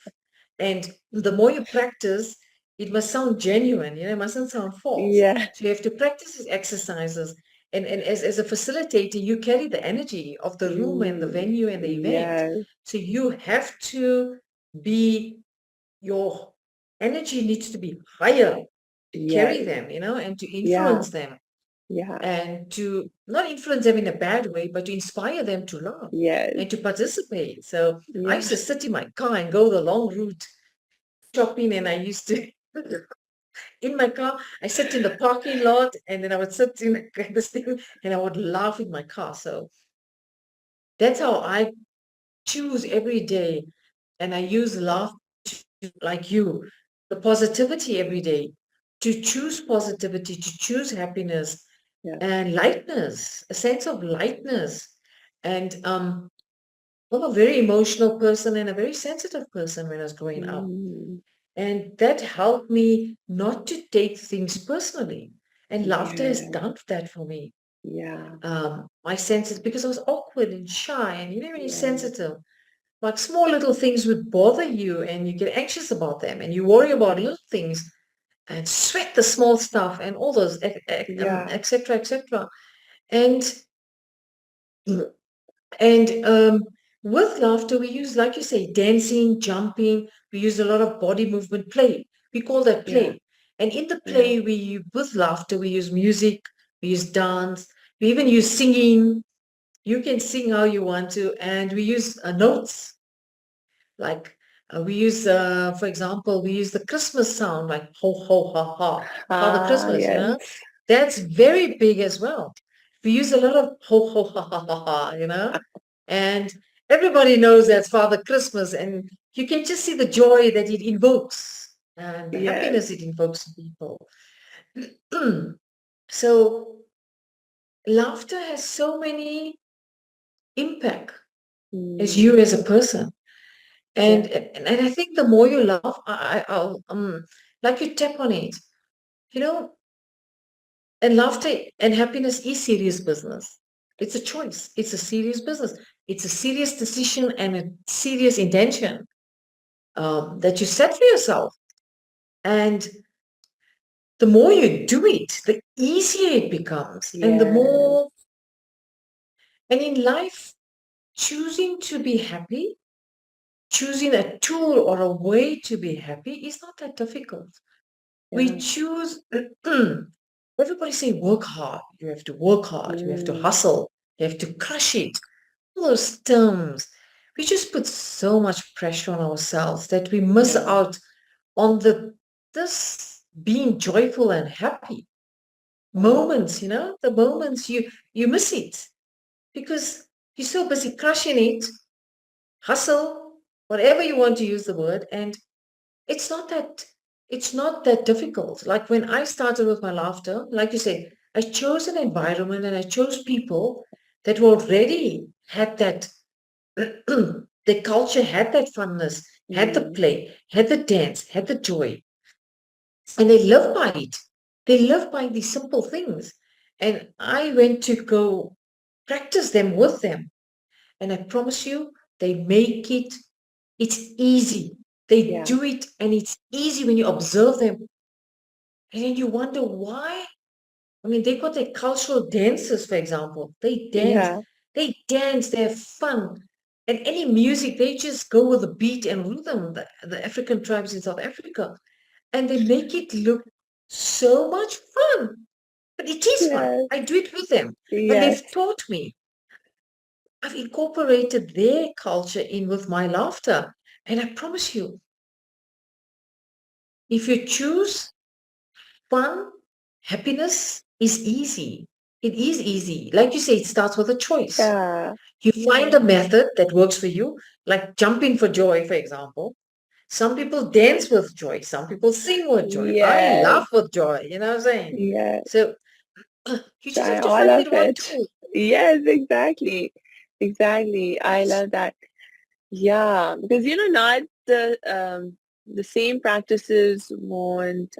And the more you practice, it must sound genuine, it mustn't sound false. Yeah. So you have to practice these exercises. And as a facilitator, you carry the energy of the room and the Mm, venue and the event. yes. So you have to be, your energy needs to be higher to carry Yes. them, and to Yeah. influence them, Yeah. and to not influence them in a bad way, but to inspire them to laugh Yes. and to participate. So I Yeah. used to sit in my car and go the long route shopping, and I used to in my car, I sit in the parking lot, and then I would sit in this thing, and I would laugh in my car. So that's how I choose every day, and I use laugh like you, the positivity every day, to choose positivity, to choose happiness Yeah. and lightness, a sense of lightness. And I'm a very emotional person and a very sensitive person when I was growing up. Mm, And that helped me not to take things personally. And laughter has yeah. done that for me. Yeah. My senses, because I was awkward and shy, and when you're Yeah. sensitive, like small little things would bother you, and you get anxious about them, and you worry about little things, and sweat the small stuff, and all those, Yeah. etc., etc. And and with laughter, we use, like you say, dancing, jumping. We use a lot of body movement, play. We call that Yeah. play. And in the Yeah. play, with laughter, we use music, we use dance, we even use singing. You can sing how you want to, and we use notes. Like we use, for example, we use the Christmas sound, like ho, ho, ha, ha, Father Ah, Christmas, yes. That's very big as well. We use a lot of ho, ho, ha, ha, ha, ha, and everybody knows that's Father Christmas, and you can just see the joy that it invokes and the Yes. happiness it invokes in people. So laughter has so many impact as Mm, you as a person. And, yeah. and I think the more you laugh, I'll like you tap on it, you know, and laughter and happiness is serious business. It's a choice. It's a serious business. It's a serious decision and a serious intention that you set for yourself. And the more you do it, the easier it becomes. And the Yes. more, and in life, choosing to be happy, choosing a tool or a way to be happy is not that difficult. We Yeah. choose, everybody say work hard. You have to work hard. You have to Mm, hustle. You have to crush it. All those terms. We just put so much pressure on ourselves that we miss yeah. out on this being joyful and happy Yeah. moments, the moments you miss it because you're so busy crushing it, hustle, whatever you want to use the word, and it's not that it's not that difficult. Like when I started with my laughter, like you say, I chose an environment and I chose people that were already had that the culture, had that funness, had the Mm, play, had the dance, had the joy, and they live by it. They live by these simple things. And I went to go practice them with them. And I promise you, they make it, it's easy. They yeah. do it and it's easy when you observe them. And then you wonder why. I mean, they got their cultural dances, for example. Yeah. They have fun. And any music, they just go with the beat and rhythm, the African tribes in South Africa. And they make it look so much fun. But it is fun. Yes. I do it with them. And Yes. they've taught me. I've incorporated their culture in with my laughter. And I promise you, if you choose fun, happiness is easy. It is easy. Like you say, it starts with a choice. Yeah. You find Yeah. a method that works for you, like jumping for joy, for example. Some people dance with joy. Some people sing with joy. I Yes. laugh with joy. You know what I'm saying? Yes. So you just Try have to all find of that one it. tool. Yes, exactly. Exactly. I Yes. love that. Yeah, because not the same practices won't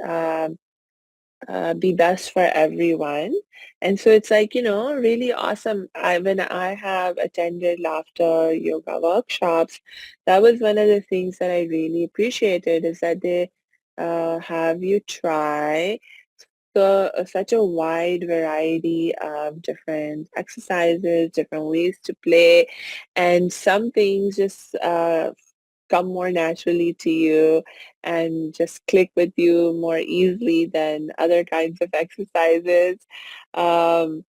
be best for everyone. And so it's like, really awesome. When I have attended laughter yoga workshops, that was one of the things that I really appreciated is that they have you try such a wide variety of different exercises, different ways to play, and some things just come more naturally to you and just click with you more easily than other kinds of exercises. Um,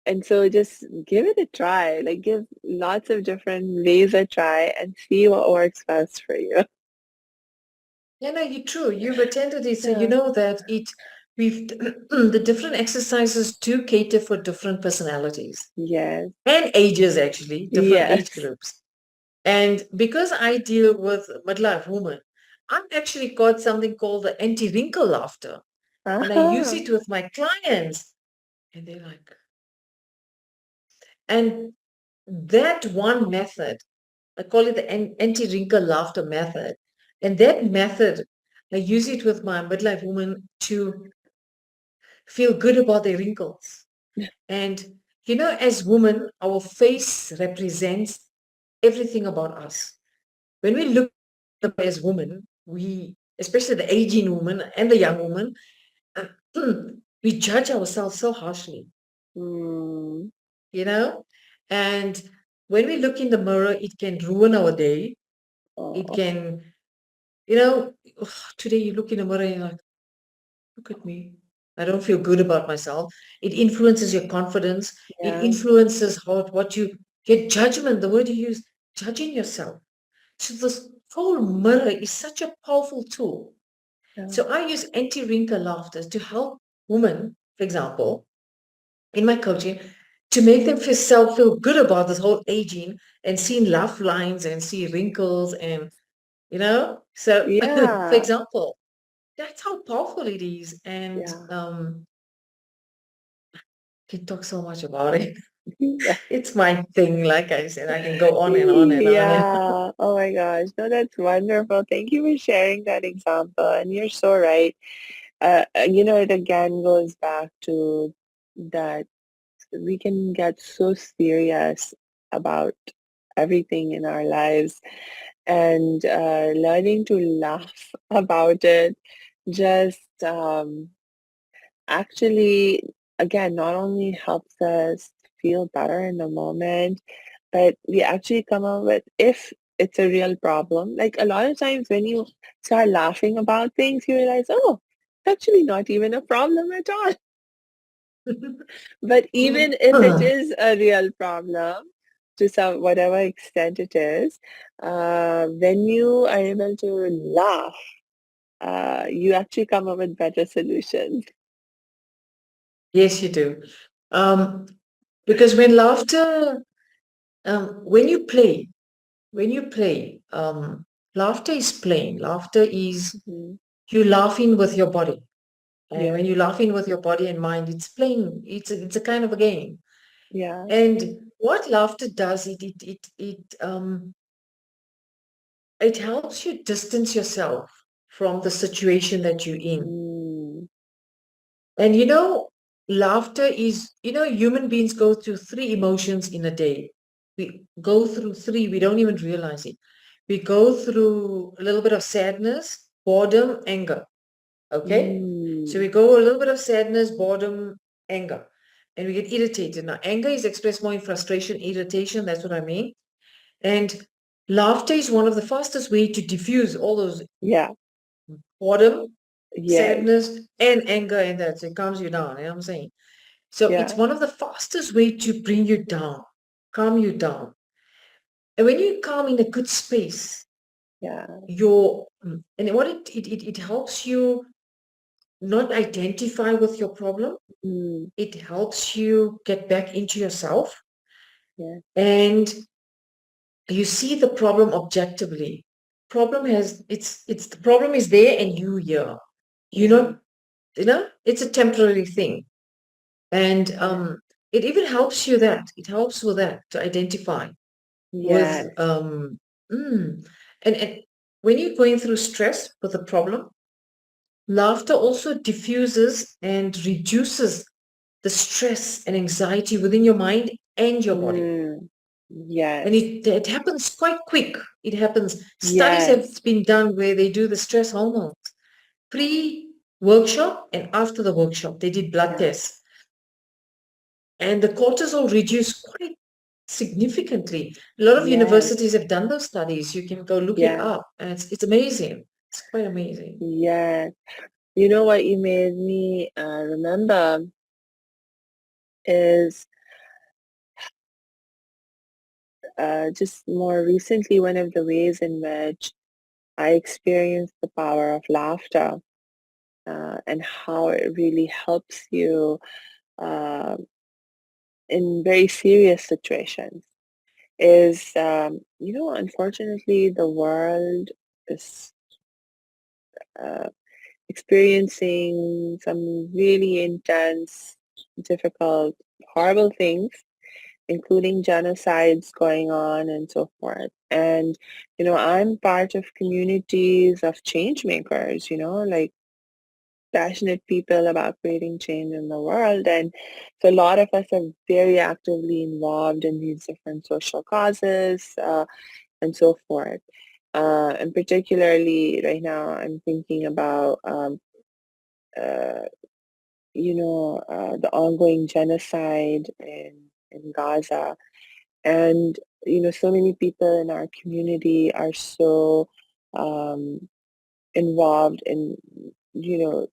and so just give it a try, like give lots of different ways a try and see what works best for you. Yeah, no, you're true. You've attended it, so you Yeah. know that we've the different exercises do cater for different personalities Yes. and ages, actually, different age Yes. groups. And because I deal with midlife women, I've actually got something called the anti-wrinkle laughter, and I use Uh-huh. it with my clients, and they're like, and that one method, I call it the anti-wrinkle laughter method, and that method, I use it with my midlife women to feel good about their wrinkles. And as women, our face represents everything about us. When we look as women, especially the aging woman and the young woman, uh, we judge ourselves so harshly, Mm. you know? And when we look in the mirror, it can ruin our day. It Oh, can, you know, ugh, today you look in the mirror and you're like, look at me. I don't feel good about myself. It influences your confidence. It yeah. influences your judgment, the word you use, judging yourself. So this whole mirror is such a powerful tool. Yeah. So I use anti-wrinkle laughter to help women, for example, in my coaching, to make them feel good about this whole aging and seeing laugh lines and see wrinkles So, for Yeah. example, that's how powerful it is. And Yeah. can talk so much about it. Yeah. It's my thing, like I said, I can go on and on and on. And Yeah. Oh my gosh. No, that's wonderful. Thank you for sharing that example. And you're so right. It again goes back to that we can get so serious about everything in our lives and learning to laugh about it just actually, again, not only helps us feel better in the moment, but we actually come up with if it's a real problem. Like a lot of times when you start laughing about things, you realize, oh, it's actually not even a problem at all. But even if it is a real problem, to some whatever extent it is, when you are able to laugh, you actually come up with better solutions. yes, you do. Um, because when you play, when you play, laughter is playing. Laughter is Mhm. you laughing with your body. And when Yes. you're laughing with your body and mind, it's playing. It's a kind of a game. Yeah. And what laughter does, it helps you distance yourself from the situation that you're in. Mm. And laughter is, human beings go through three emotions in a day. We go through three, we don't even realize it. We go through a little bit of sadness, boredom, anger. Okay? So Mm. we go a little bit of sadness, boredom, anger. And we get irritated. Now, anger is expressed more in frustration, irritation. That's what I mean. And laughter is one of the fastest way to diffuse all those Yeah. boredom, Yes. sadness, and anger, and that so it calms you down. You know what I'm saying? So it's Yeah. one of the fastest way to bring you down, calm you down. And when you calm in a good space, Yeah. and what it helps you not identify with your problem. Mm. It helps you get back into yourself Yes. and you see the problem objectively. Problem has it's the problem is there and you here. You Yeah. know, it's a temporary thing. And Yeah. it even helps you that. It helps with that to identify with Yes. mm, and when you're going through stress with a problem, Laughter also diffuses and reduces the stress and anxiety within your mind and your body. Mm. And Yes. it happens quite quick. It happens. Studies have Yes. been done where they do the stress hormones. Pre-workshop and after the workshop, they did blood Yeah. tests. And the cortisol reduced quite significantly. A lot of Yes. universities have done those studies. You can go look it Yeah. up. And it's amazing. It's quite amazing. Yes. You know what you made me remember is just more recently one of the ways in which I experienced the power of laughter and how it really helps you uh, in very serious situations is, unfortunately, the world is uh, experiencing some really intense, difficult, horrible things, including genocides going on and so forth. And, I'm part of communities of change makers, like passionate people about creating change in the world. And so a lot of us are very actively involved in these different social causes and so forth. And particularly right now, I'm thinking about, uh, the ongoing genocide in Gaza. And, so many people in our community are so um, involved in, you know,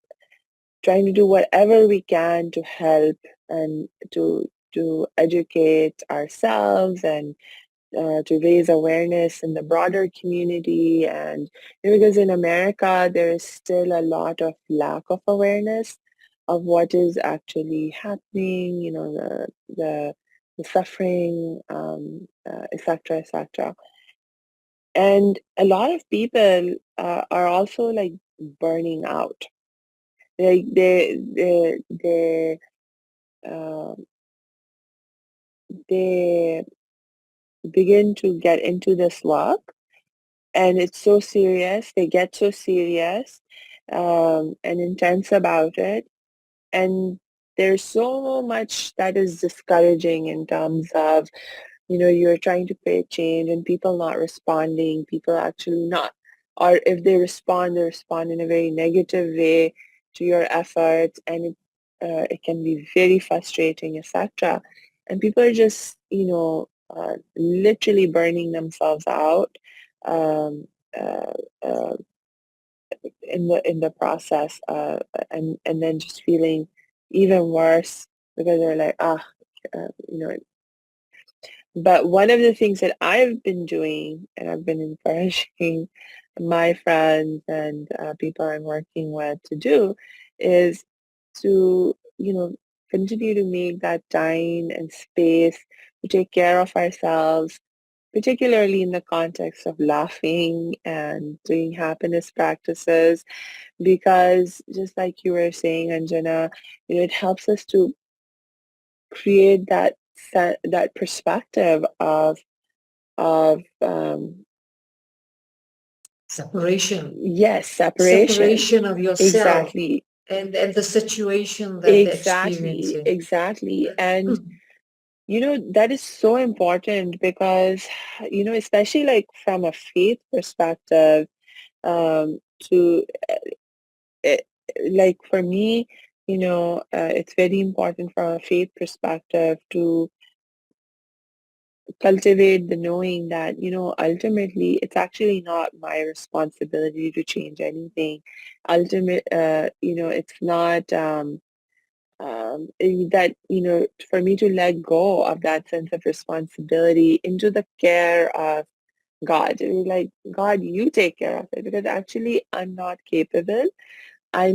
trying to do whatever we can to help and to educate ourselves and to raise awareness in the broader community. And because in America there is still a lot of lack of awareness of what is actually happening, the suffering, et cetera, et cetera. And a lot of people are also like burning out. Like uh, they begin to get into this work, and it's so serious. They get so serious and intense about it, and there's so much that is discouraging in terms of, you're trying to create change and people not responding, people actually not, or if they respond in a very negative way to your efforts, and it can be very frustrating, etc. And people are just, literally burning themselves out um, uh, uh, in the process, and then just feeling even worse because they're like, you know, but one of the things that I've been doing, and I've been encouraging my friends and people I'm working with to do, is to, continue to make that time and space to take care of ourselves, particularly in the context of laughing and doing happiness practices, because just like you were saying, Anjana, it helps us to create that perspective of Separation. yes, separation. Separation of yourself Exactly. and the situation that they're Exactly. experiencing. Exactly. And Mm. that is so important because, especially like from a faith perspective, to it, like for me, it's very important from a faith perspective to cultivate the knowing that, ultimately it's actually not my responsibility to change anything. It's not that, for me to let go of that sense of responsibility into the care of God. Like, God, you take care of it because actually I'm not capable. I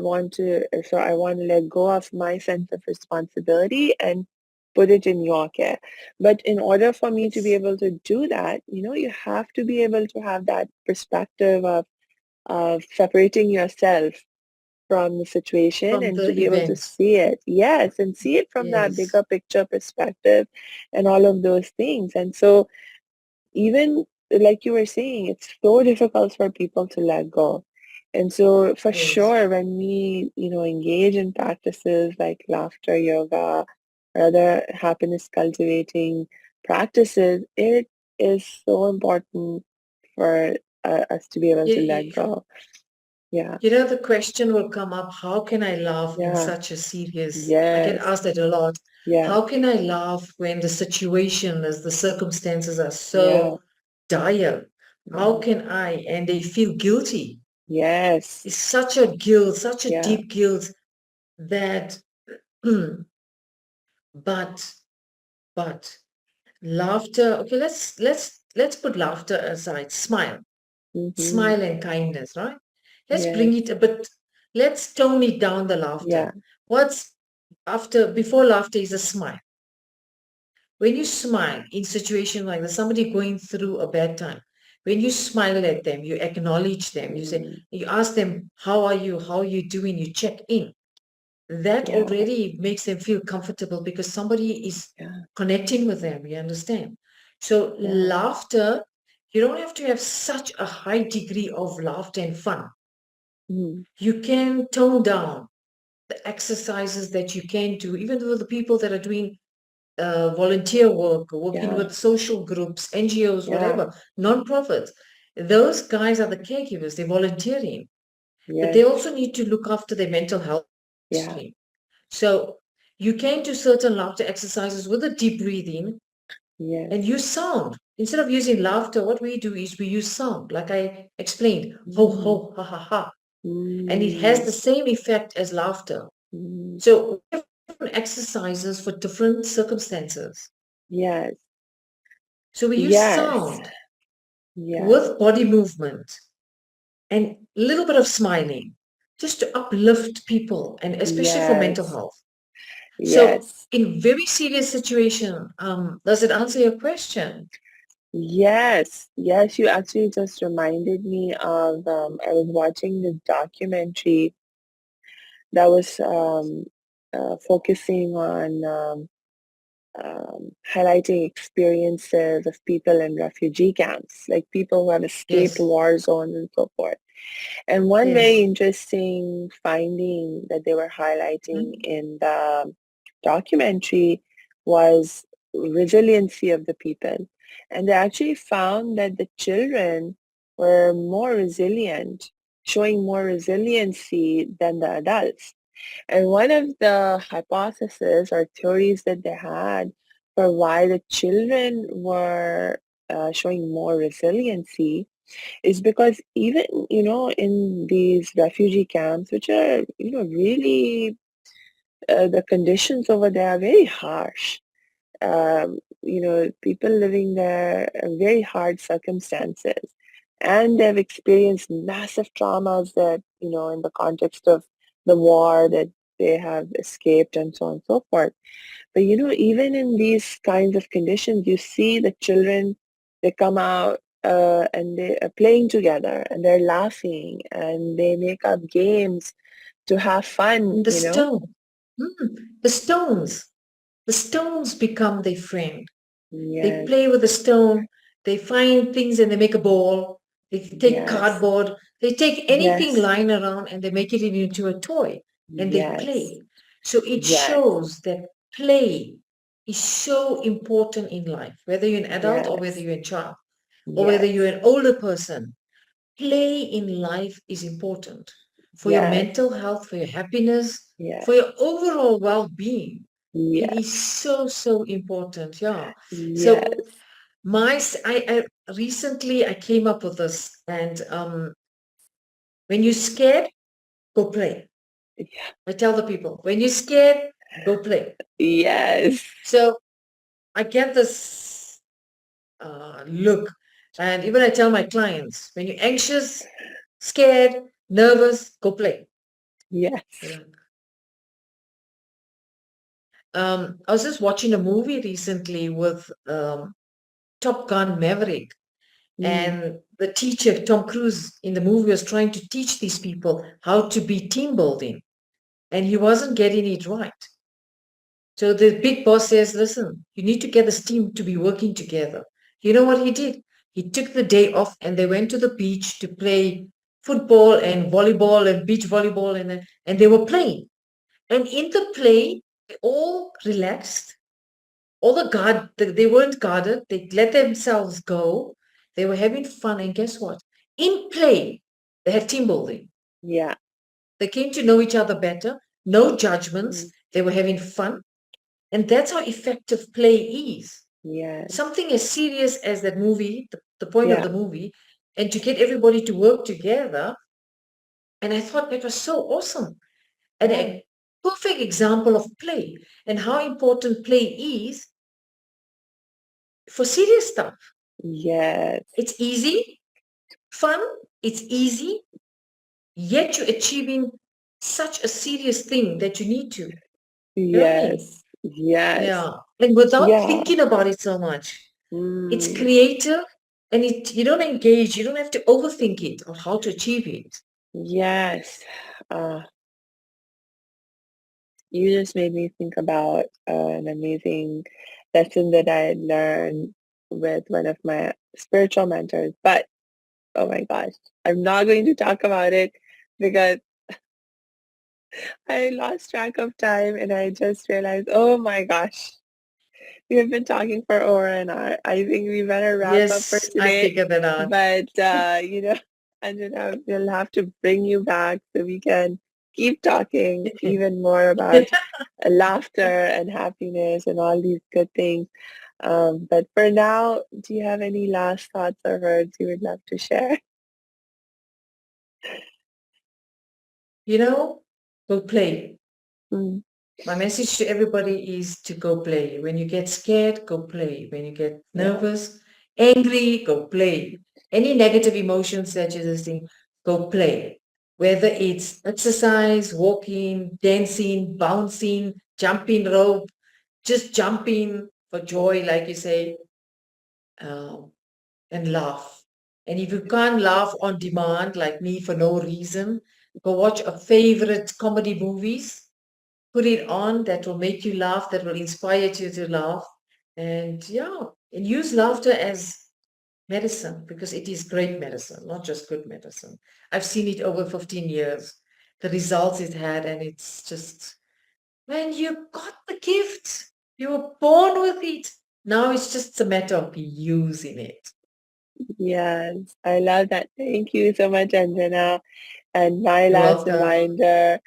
want to let go of my sense of responsibility and put it in your care. But in order for me to be Yes. able to do that, you have to be able to have that perspective of separating yourself from the situation From and to the be able to event. see it. Yes, and see it from that Yes. bigger picture perspective and all of those things. And so even like you were saying, it's so difficult for people to let go. And so for Yes. sure, when we, engage in practices like laughter yoga or other happiness cultivating practices, it is so important for us to be able You, to let you, go. Yeah, you know, the question will come up, how can I laugh in yeah, such a serious, I get yes, asked that a lot. yeah, How can I laugh when the situation, as the circumstances are yeah, so dire? How mhm, can I? And they feel guilty. yes, It's such a guilt, such a yeah, deep guilt that, but, but laughter, okay, let's put laughter aside. hmm, Smile and kindness, right? Let's yes, bring it a bit, let's tone it down, the laughter. yeah, What's before laughter is a smile. When you smile in situation like that, somebody going through a bad time, when you smile at them, you acknowledge them, mm, you ask them, how are you? How are you doing? You check in. That yeah, already makes them feel comfortable because somebody is yeah, connecting with them. You understand? So yeah, laughter, you don't have to have such a high degree of laughter and fun. mm, You can tone down the exercises that you can do, even though the people that are doing volunteer work, working yeah, with social groups, NGOs, yeah, whatever, non-profits, those guys are the caregivers, they're volunteering, but they yes, also need to look after their mental health yeah, mostly. So you can do certain laughter exercises with a deep breathing and yes, use sound. Instead of using laughter, what we do is we use sound, like I explained, ho, mm, ho, ha, ha, ha. And it has mm, the same effect as laughter. mm, So we have different exercises for different circumstances. yes, So we use yes, sound yes, with body movement and a little bit of smiling just to uplift people and especially for mental yes, health. So yes, in very serious situation, does it answer your question? yes, yes. You actually just reminded me of, I was watching this documentary that was focusing on highlighting experiences of people in refugee camps, like people who have escaped Yes, war zones and so forth. And one very yes. interesting finding that they were highlighting Mhm. in the documentary was resiliency of the people. And they actually found that the children were more resilient, showing more resiliency than the adults. And one of the hypotheses or theories that they had for why the children were showing more resiliency is because even, in these refugee camps, which are, really, the conditions over there are very harsh. People living there are very hard circumstances. And they've experienced massive traumas that, in the context of the war that they have escaped and so on and so forth. But even in these kinds of conditions, you see the children, they come out and they are playing together and they're laughing and they make up games to have fun, And the stones, the stones become their friend. They Yes, play with the stone. They find things and they make a ball. They take yes, cardboard. They take anything yes, lying around and they make it into a toy and they yes, play. So it yes, shows that play is so important in life, whether you're an adult or whether yes, you're a child or whether you're yes, an older person. Play in life is important for your yes, mental health, for your happiness, yes, for your overall well-being. It is yes, so, so important. Yeah. So yes, I recently I came up with this, and when you're scared, go play. I tell the people, when you're scared, go play. yes, So I get this look, and even I tell my clients, when you're anxious, scared, nervous, go play. yes, Yeah. I was just watching a movie recently with Top Gun Maverick, mm, and the teacher, Tom Cruise, in the movie was trying to teach these people how to be team building, and he wasn't getting it right. So the big boss says, listen, you need to get this team to be working together. You know what he did? He took the day off and they went to the beach to play football and volleyball and beach volleyball, and they were playing. And in the play, they all relaxed. All they weren't guarded. They let themselves go. They were having fun. And guess what? In play, they had team building. Yeah. They came to know each other better. No judgments. Mm. They were having fun. And that's how effective play is. Yes. Something as serious as that movie, the point of Yeah. the movie, and to get everybody to work together. And I thought that was so awesome. And Yeah. a perfect example of play and how important play is for serious stuff. Yes. It's easy, fun, it's easy, yet you're achieving such a serious thing that you need to. You know what I mean? Yes. Yes. Yeah. Like without Yeah. thinking about it so much. It's Mm. creative and you don't engage, you don't have to overthink it or how to achieve it. Yes. Uh, you just made me think about an amazing lesson that I learned with one of my spiritual mentors. But oh my gosh, I'm not going to talk about it because I lost track of time and I just realized, oh my gosh, we have been talking for over an hour. I think we better wrap up for Yes, I today. figured that out. But Anjana, we'll have to bring you back so we can keep talking even more about laughter and happiness and all these good things. But for now, do you have any last thoughts or words you would love to share? Go play. Mm, My message to everybody is to go play. When you get scared, go play. When you get yeah. nervous, angry, go play. Any negative emotions that you're listening, go play. Whether it's exercise, walking, dancing, bouncing, jumping rope, just jumping for joy, like you say, um, and laugh. And if you can't laugh on demand, like me, for no reason, go watch a favorite comedy movies, put it on that will make you laugh, that will inspire you to laugh. And yeah, and use laughter as medicine because it is great medicine, not just good medicine. I've seen it over 15 years, the results it had, and it's just when you got the gift, you were born with it. Now it's just a matter of using it. Yes, I love that. Thank you so much, Anjana. And my You're last welcome. reminder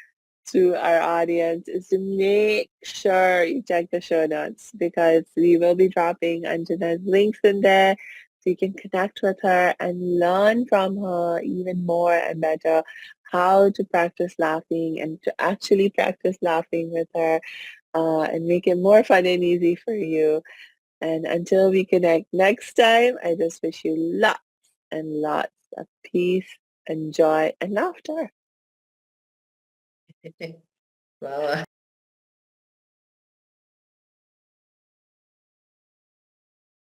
to our audience is to make sure you check the show notes because we will be dropping Anjana's links in there so you can connect with her and learn from her even more and better how to practice laughing and to actually practice laughing with her and make it more fun and easy for you. And until we connect next time, I just wish you lots and lots of peace and joy and laughter. Well,